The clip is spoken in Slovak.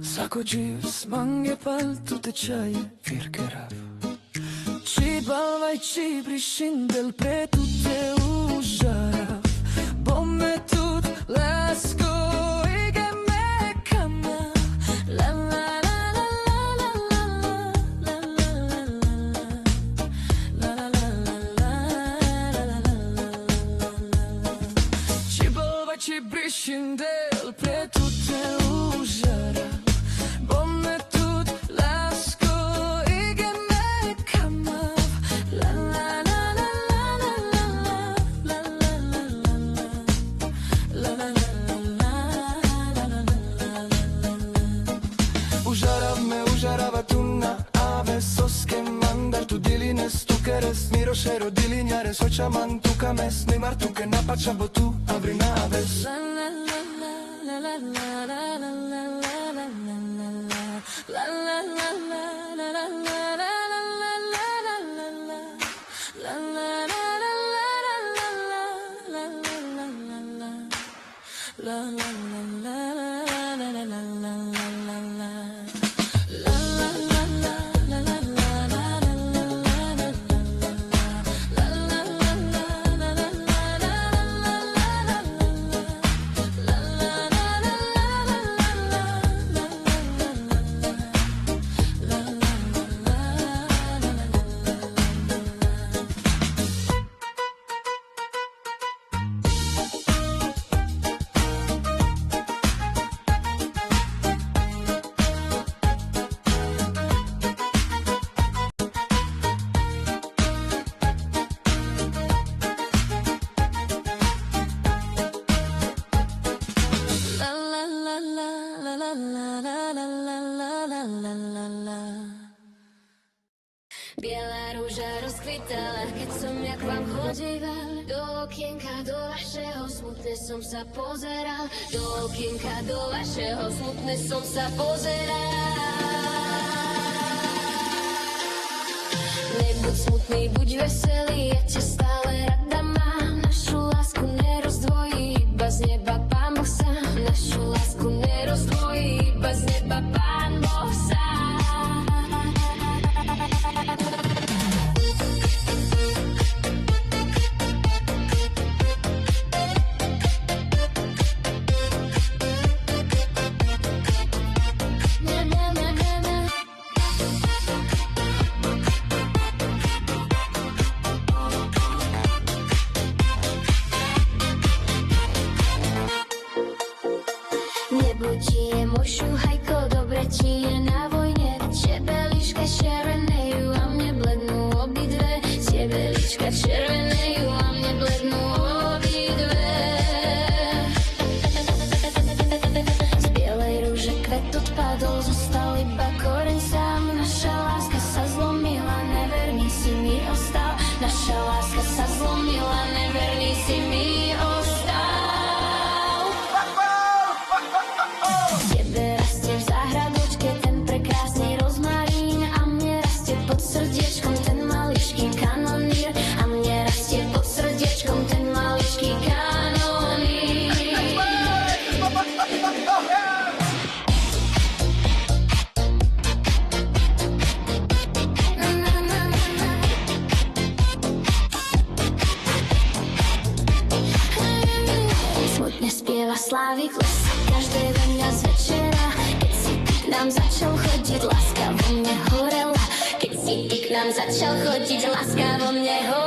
Sakocıyız mange pal tu te çay firkerav Ci balvaj ci brishin del pre tu te užarav Bomme tut lasko ige me kama La la la la la la la la la la la la Ci balvaj ci brishin del pre tu te užarav Bomme tut lasko ige me kamav La la la la la la la la la Užarav me užarava tuna ave soske mandar tu dilines tu keres miroše rodilinjare sočaman tu kames nimar tu ke napača bo tu avrina aves La la la la la la la la la la La la la la la la la la la la La la la la la la la la la la Biela rúža rozkvitala, keď som ja k vám chodíval. Do okienka, do vašeho smutne som sa pozeral. Do okienka, do vašeho smutne som sa pozeral. Nebuď smutný, buď veselý, ja ťa stále rada mám. Našu lásku nerozdvojí, iba z neba Pán Boh sám. Našu lásku nerozdvojí, iba z neba Pán Boh sám. Nebo ti je môj šuhajko, dobre ti je na vojne. Tebelička červenejú a mne blednú obidve. Tebelička červenejú a mne blednú obidve. Z bielej rúže kvet odpadol, zostal iba koreň sám. Naša láska sa zlomila, neverný si mi ostal. Naša láska sa zlomila, neverný si mi ostal. Srdiečkom ten maličký kanonír a mne rastie pod srdiečkom ten maličký kanonír. Smutne spieva Slávik les každého dňa z večera. Keď si k nám začal chodiť, láska vo mne horela. Keď si ty k nám začal chodiť, láska vo mne horela.